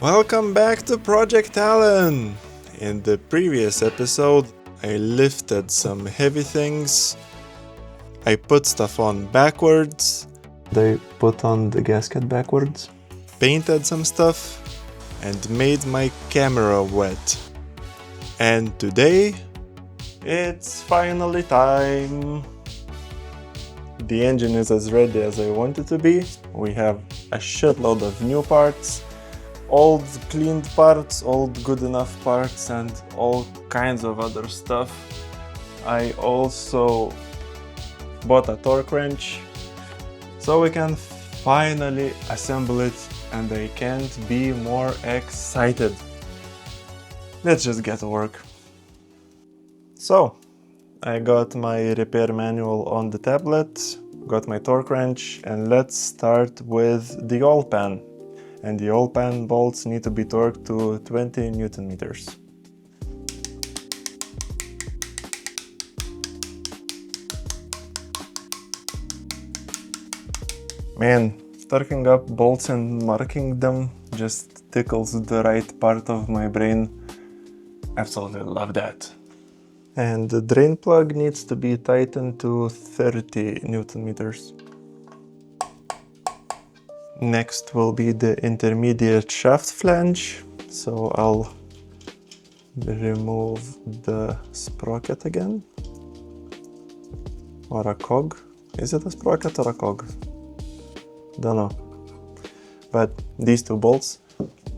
Welcome back to ProjectAlan! In the previous episode, I lifted some heavy things, I put stuff on backwards, They put on the gasket backwards. painted some stuff, and made my camera wet. And today, it's finally time! The engine is as ready as I want it to be. We have a shitload of new parts, old cleaned parts, old good enough parts, and all kinds of other stuff. I also bought a torque wrench so we can finally assemble it, and I can't be more excited. Let's just get to work. So, I got my repair manual on the tablet, got my torque wrench, and let's start with the oil pan. And the oil pan bolts need to be torqued to 20 Newton meters. Man, torquing up bolts and marking them just tickles the right part of my brain. Absolutely love that. And the drain plug needs to be tightened to 30 Newton meters. Next will be the intermediate shaft flange, so I'll remove the sprocket again. Or a cog. Is it a sprocket or a cog? Don't know. But these two bolts,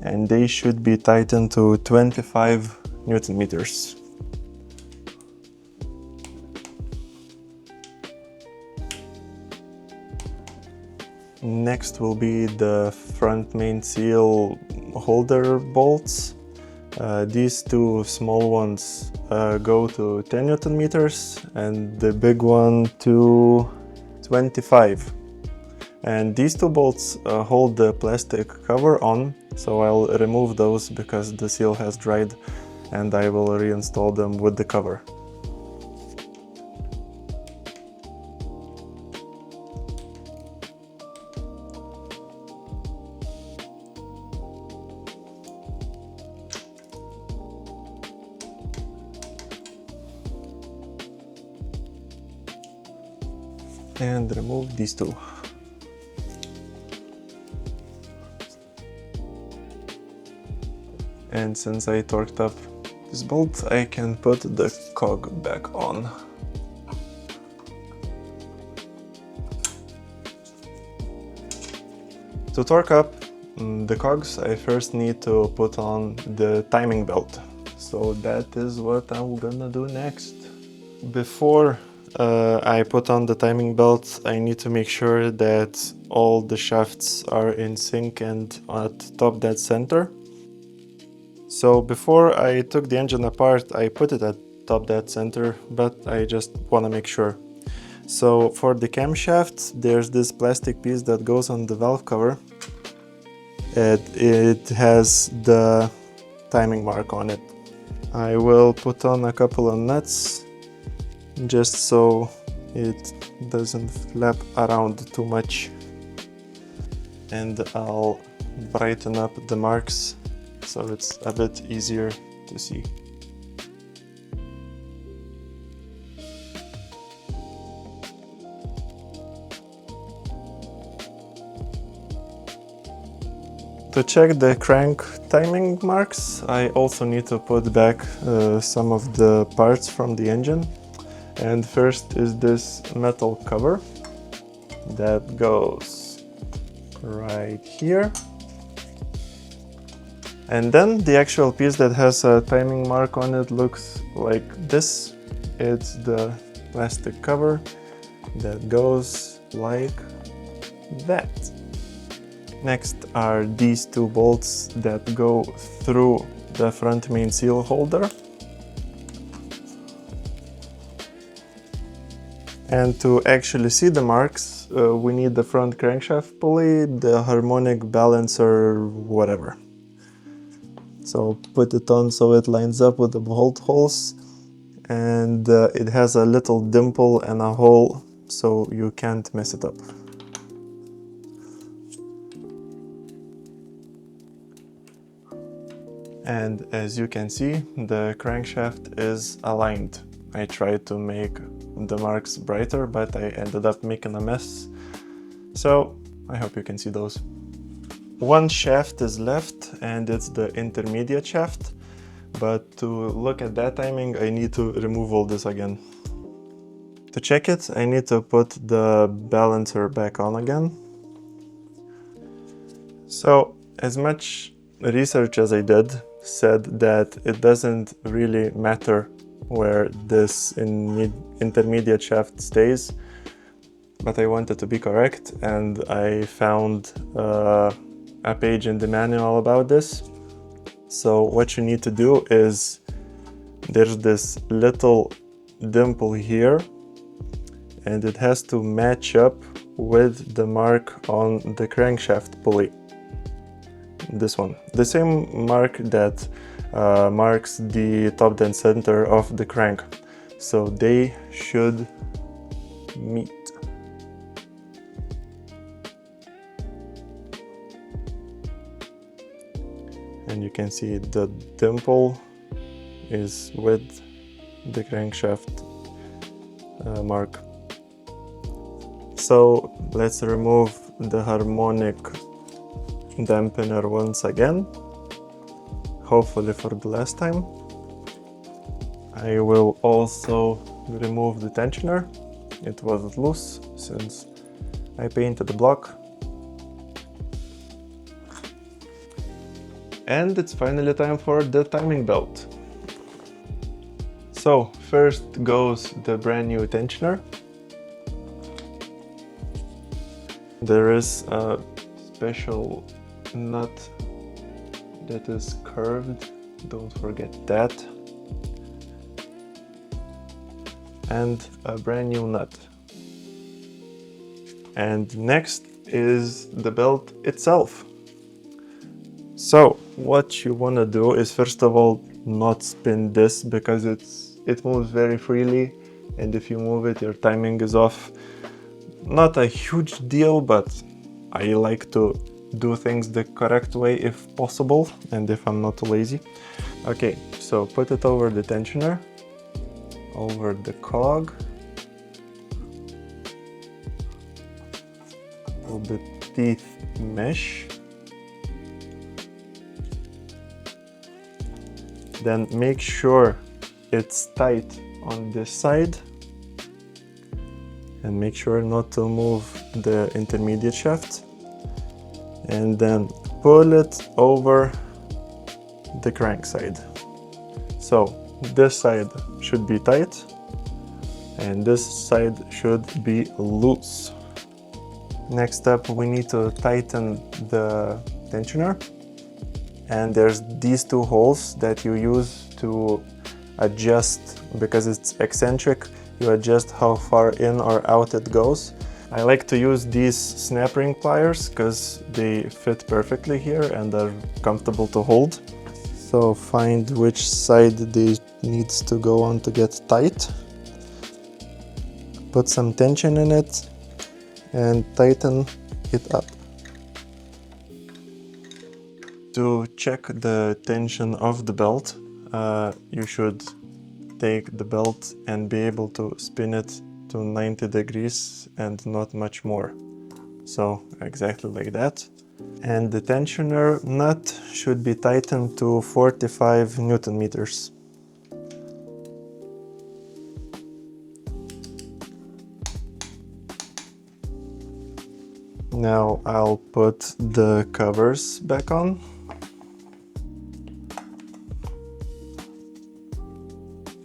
and they should be tightened to 25 Newton meters. Next will be the front main seal holder bolts. These two small ones go to 10 Newton meters and the big one to 25. And these two bolts hold the plastic cover on, so I'll remove those because the seal has dried, and I will reinstall them with the cover. And remove these two. And since I torqued up this bolt, I can put the cog back on. To torque up the cogs, I first need to put on the timing belt. So that is what I'm gonna do next. Before I put on the timing belt, I need to make sure that all the shafts are in sync and at top dead center. So before I took the engine apart, I put it at top dead center, but I just want to make sure. So for the camshaft, there's this plastic piece that goes on the valve cover. It has the timing mark on it. I will put on a couple of nuts just so it doesn't flap around too much. And I'll brighten up the marks so it's a bit easier to see. To check the crank timing marks, I also need to put back some of the parts from the engine. And first is this metal cover that goes right here. And then the actual piece that has a timing mark on it looks like this. It's the plastic cover that goes like that. Next are these two bolts that go through the front main seal holder. And to actually see the marks, we need the front crankshaft pulley, the harmonic balancer, whatever. So put it on so it lines up with the bolt holes, and it has a little dimple and a hole so you can't mess it up. And as you can see, the crankshaft is aligned. I tried to make the marks brighter, but I ended up making a mess. So I hope you can see those. One shaft is left, and it's the intermediate shaft. But to look at that timing, I need to remove all this again. To check it, I need to put the balancer back on again. So, as much research as I did said that it doesn't really matter where this intermediate shaft stays, but I wanted to be correct, and I found a page in the manual about this. So what you need to do is, there's this little dimple here, and it has to match up with the mark on the crankshaft pulley. This one, the same mark that marks the top dead center of the crank. So they should meet. And you can see the dimple is with the crankshaft mark. So let's remove the harmonic dampener once again, hopefully for the last time. I will also remove the tensioner. It was loose since I painted the block. And it's finally time for the timing belt. So first goes the brand new tensioner. There is a special nut that is curved, don't forget that. And a brand new nut. And next is the belt itself. So what you want to do is, first of all, not spin this because it moves very freely, and if you move it, your timing is off. Not a huge deal, but I like to do things the correct way if possible, and if I'm not lazy. Okay, so put it over the tensioner, over the cog, over the teeth mesh. Then make sure it's tight on this side, and make sure not to move the intermediate shaft, and then pull it over the crank side. So this side should be tight and this side should be loose. Next up, we need to tighten the tensioner. And there's these two holes that you use to adjust, because it's eccentric, you adjust how far in or out it goes. I like to use these snap ring pliers because they fit perfectly here and are comfortable to hold. So find which side they needs to go on to get tight. Put some tension in it and tighten it up. To check the tension of the belt, you should take the belt and be able to spin it to 90 degrees and not much more. So exactly like that. And the tensioner nut should be tightened to 45 Newton meters. Now I'll put the covers back on.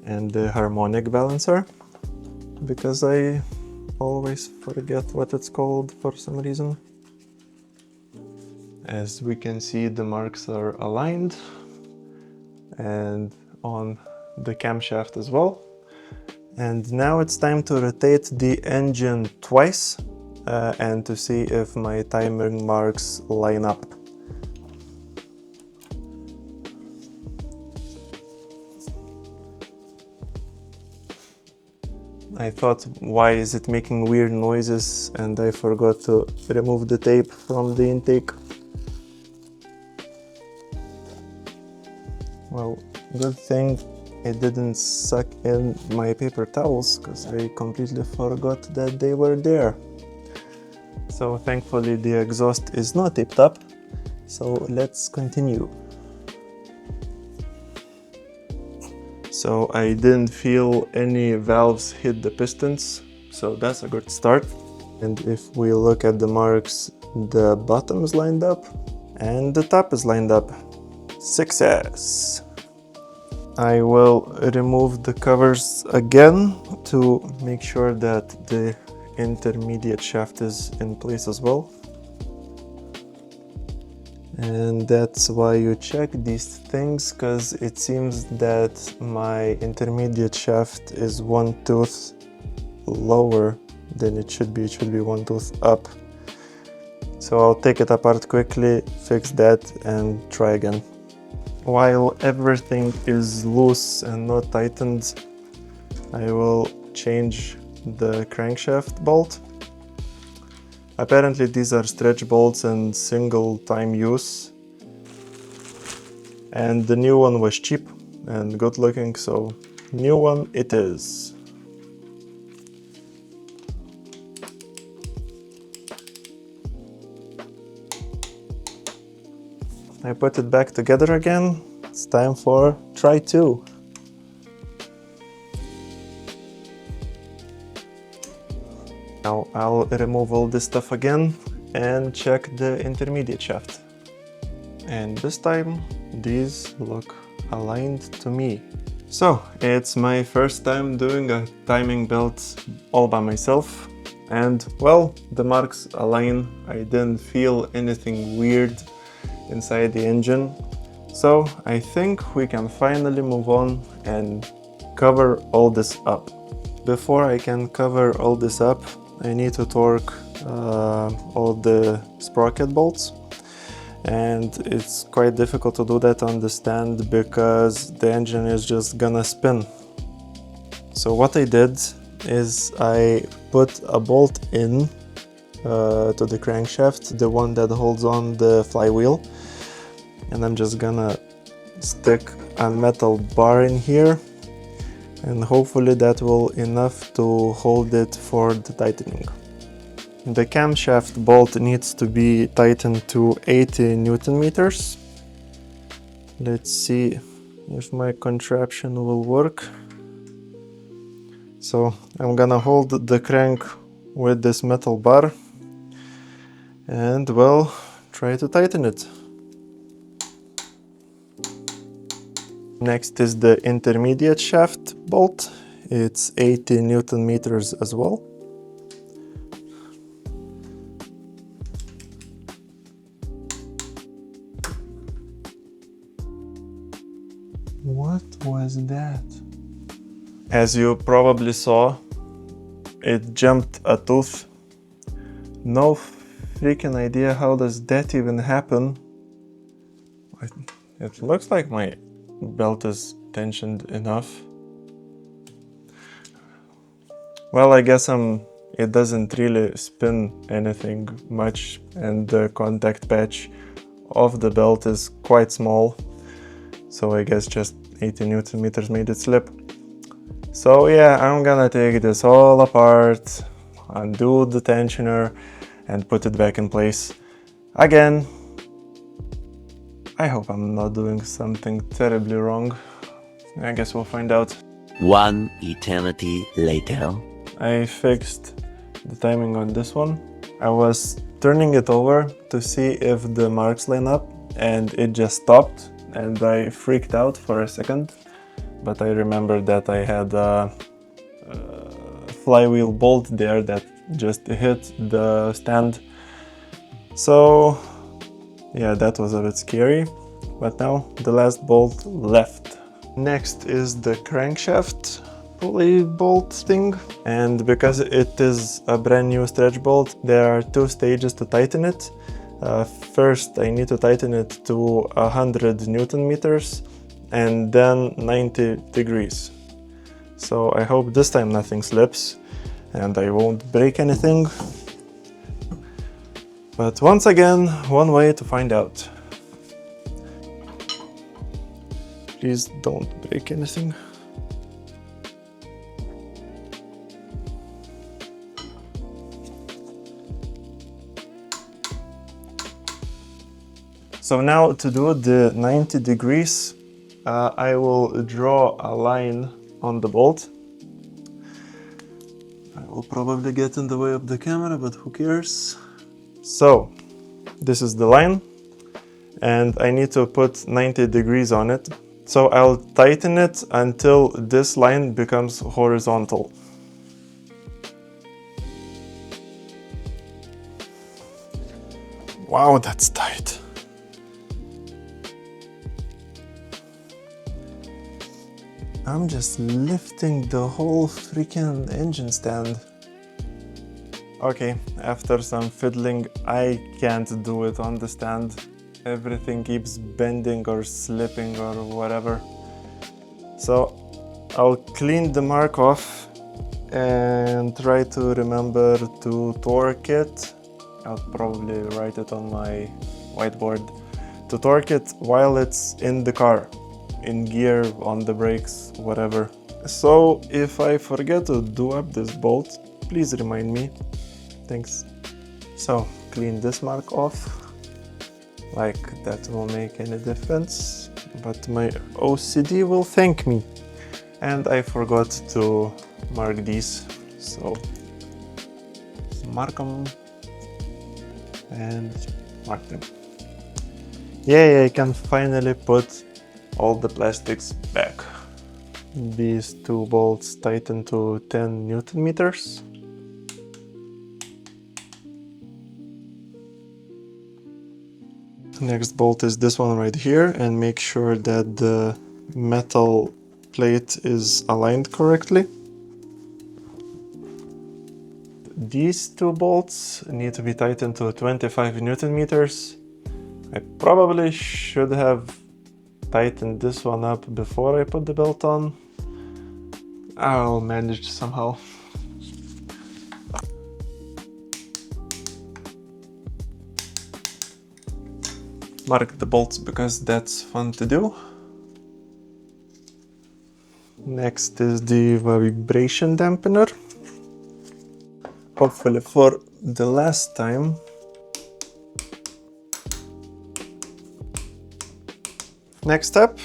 And the harmonic balancer, because I always forget what it's called for some reason. As we can see, the marks are aligned and on the camshaft as well. And now it's time to rotate the engine twice and to see if my timing marks line up. I thought, why is it making weird noises? And I forgot to remove the tape from the intake. Well, good thing it didn't suck in my paper towels, because I completely forgot that they were there. So thankfully the exhaust is not tipped up, so let's continue. So I didn't feel any valves hit the pistons, so that's a good start. And if we look at the marks, the bottom is lined up and the top is lined up. Success! I will remove the covers again to make sure that the intermediate shaft is in place as well. And that's why you check these things, because it seems that my intermediate shaft is one tooth lower than it should be. It should be one tooth up. So I'll take it apart quickly, fix that, and try again. While everything is loose and not tightened, I will change the crankshaft bolt. Apparently these are stretch bolts and single time use. And the new one was cheap and good looking, so new one it is. I put it back together again. It's time for try 2. Now I'll remove all this stuff again and check the intermediate shaft. And this time these look aligned to me. So it's my first time doing a timing belt all by myself. And well, the marks align. I didn't feel anything weird inside the engine. So I think we can finally move on and cover all this up. Before I can cover all this up, I need to torque all the sprocket bolts, and it's quite difficult to do that on the stand because the engine is just gonna spin. So what I did is I put a bolt in to the crankshaft, the one that holds on the flywheel, and I'm just gonna stick a metal bar in here, and hopefully that will enough to hold it for the tightening. The camshaft bolt needs to be tightened to 80 Newton meters. Let's see if my contraption will work. So I'm gonna hold the crank with this metal bar and well, try to tighten it. Next is the intermediate shaft bolt. It's 80 Newton meters as well. What was that? As you probably saw, it jumped a tooth. No freaking idea how does that even happen. It looks like my belt is tensioned enough. Well, I guess it doesn't really spin anything much, and the contact patch of the belt is quite small. So I guess just 80 Newton meters made it slip. So yeah, I'm gonna take this all apart, undo the tensioner, and put it back in place again. I hope I'm not doing something terribly wrong. I guess we'll find out. One eternity later. I fixed the timing on this one. I was turning it over to see if the marks line up, and it just stopped, and I freaked out for a second. But I remembered that I had a flywheel bolt there that just hit the stand. So yeah, that was a bit scary, but now the last bolt left. Next is the crankshaft pulley bolt thing, and because it is a brand new stretch bolt, there are 2 stages to tighten it. First, I need to tighten it to 100 Newton meters and then 90 degrees. So I hope this time nothing slips and I won't break anything. But once again, one way to find out. Please don't break anything. So now to do the 90 degrees, I will draw a line on the bolt. I will probably get in the way of the camera, but who cares? So this is the line, and I need to put 90 degrees on it. So I'll tighten it until this line becomes horizontal. Wow, that's tight. I'm just lifting the whole freaking engine stand. Okay, after some fiddling, I can't do it on the stand. Everything keeps bending or slipping or whatever. So I'll clean the mark off and try to remember to torque it. I'll probably write it on my whiteboard. To torque it while it's in the car, in gear, on the brakes, whatever. So if I forget to do up this bolt, please remind me. Thanks. So clean this mark off. Like that will make any difference, but my OCD will thank me. And I forgot to mark these, so mark them and mark them. Yay, I can finally put all the plastics back. These two bolts tighten to 10 Newton meters. Next bolt is this one right here, and make sure that the metal plate is aligned correctly. These two bolts need to be tightened to 25 Newton meters. I probably should have tightened this one up before I put the belt on. I'll manage somehow. Mark the bolts because that's fun to do. Next is the vibration dampener. Hopefully for the last time. Next up,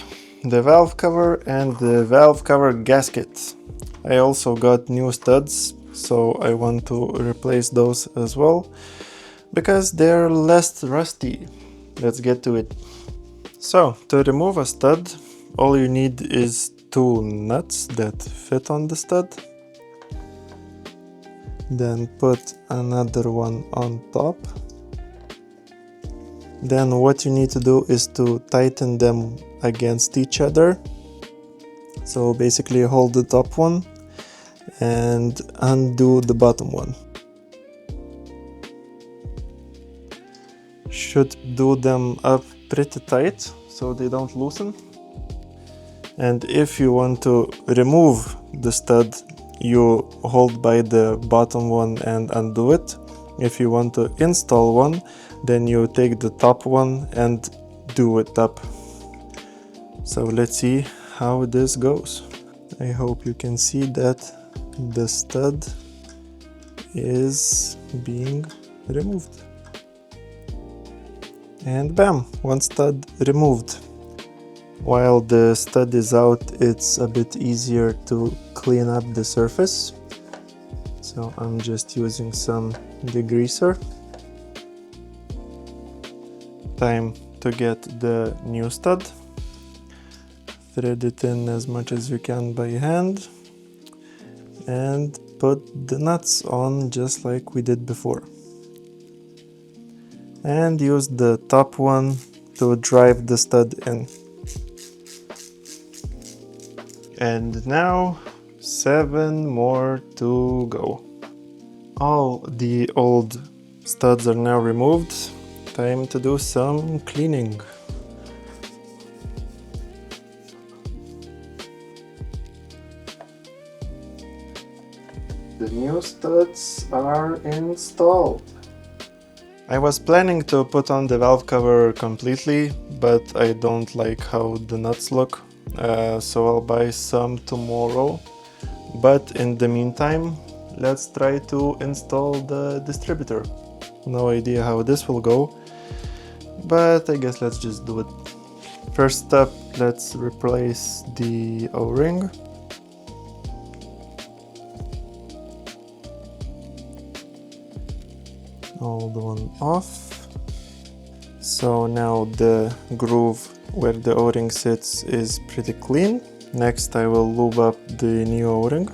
the valve cover and the valve cover gasket. I also got new studs, so I want to replace those as well, because they're less rusty. Let's get to it. So, to remove a stud, all you need is two nuts that fit on the stud. Then put another one on top. Then what you need to do is to tighten them against each other. So basically hold the top one and undo the bottom one. Should do them up pretty tight so they don't loosen. And if you want to remove the stud, you hold by the bottom one and undo it. If you want to install one, then you take the top one and do it up. So let's see how this goes. I hope you can see that the stud is being removed. And bam, one stud removed. While the stud is out, it's a bit easier to clean up the surface. So I'm just using some degreaser. Time to get the new stud. Thread it in as much as you can by hand. And put the nuts on just like we did before. And use the top one to drive the stud in. And now 7 more to go. All the old studs are now removed. Time to do some cleaning. The new studs are installed. I was planning to put on the valve cover completely, but I don't like how the nuts look, so I'll buy some tomorrow. But in the meantime, let's try to install the distributor. No idea how this will go, but I guess let's just do it. First step, let's replace the O-ring. Old one off. So now the groove where the O-ring sits is pretty clean. Next I will lube up the new O-ring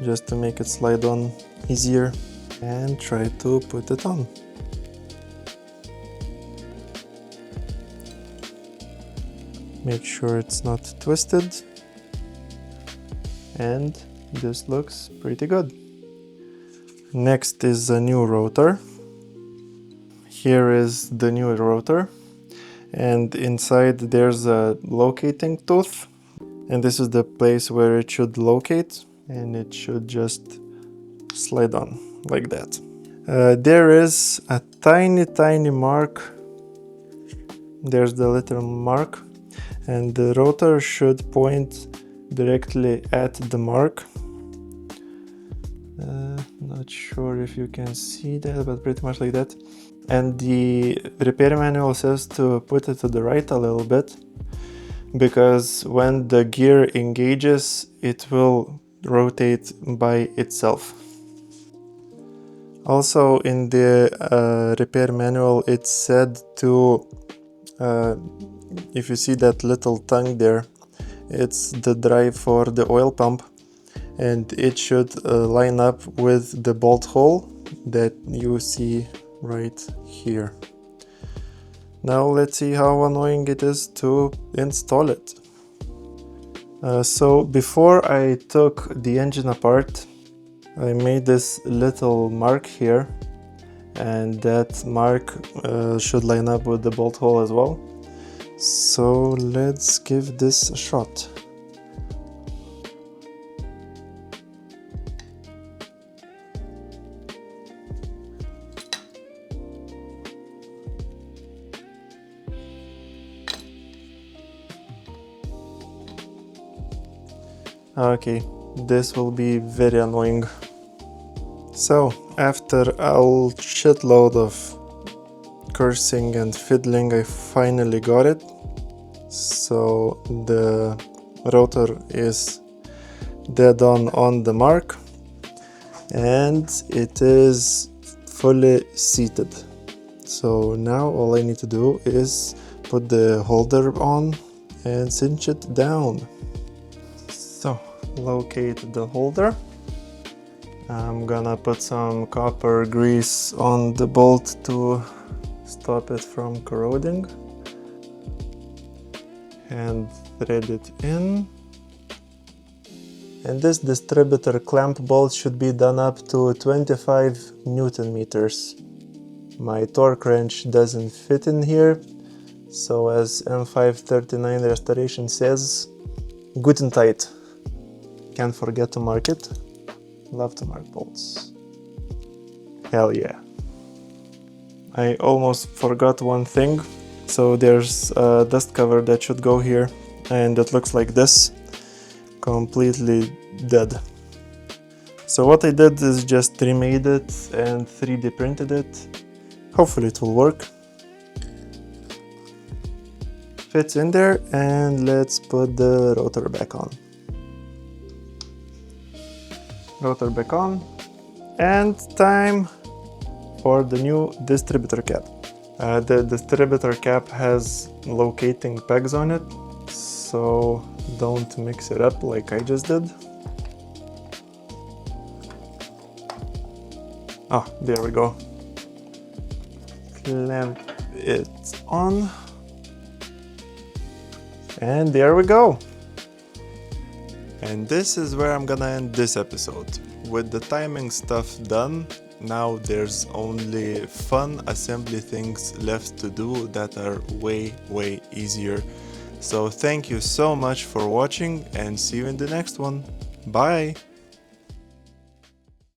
just to make it slide on easier and try to put it on. Make sure it's not twisted, and this looks pretty good. Next is a new rotor. Here is the new rotor, and inside there's a locating tooth, and this is the place where it should locate, and it should just slide on like that. There is a tiny mark. There's the little mark, and the rotor should point directly at the mark. Not sure if you can see that, but pretty much like that. And the repair manual says to put it to the right a little bit, because when the gear engages, it will rotate by itself. Also in the repair manual it said to, if you see that little tongue there, it's the drive for the oil pump, and it should line up with the bolt hole that you see right here. Now let's see how annoying it is to install it. So before I took the engine apart, I made this little mark here, and that mark should line up with the bolt hole as well. So let's give this a shot. Okay, this will be very annoying. So, after a shitload of cursing and fiddling, I finally got it. So, the rotor is dead on the mark, and it is fully seated. So now all I need to do is put the holder on and cinch it down. So, locate the holder. I'm gonna put some copper grease on the bolt to stop it from corroding, and thread it in. And this distributor clamp bolt should be done up to 25 Newton meters. My torque wrench doesn't fit in here, so as M539 restoration says, guten tight. Can't forget to mark it. Love to mark bolts. Hell yeah. I almost forgot one thing. So there's a dust cover that should go here, and it looks like this. Completely dead. So what I did is just remade it and 3D printed it. Hopefully it will work. Fits in there, and let's put the rotor back on. Rotor back on, and time for the new distributor cap. The distributor cap has locating pegs on it, so don't mix it up like I just did. Ah, there we go. Clamp it on, and there we go. And this is where I'm gonna end this episode. With the timing stuff done, now there's only fun assembly things left to do that are way easier. So thank you so much for watching, and see you in the next one. Bye!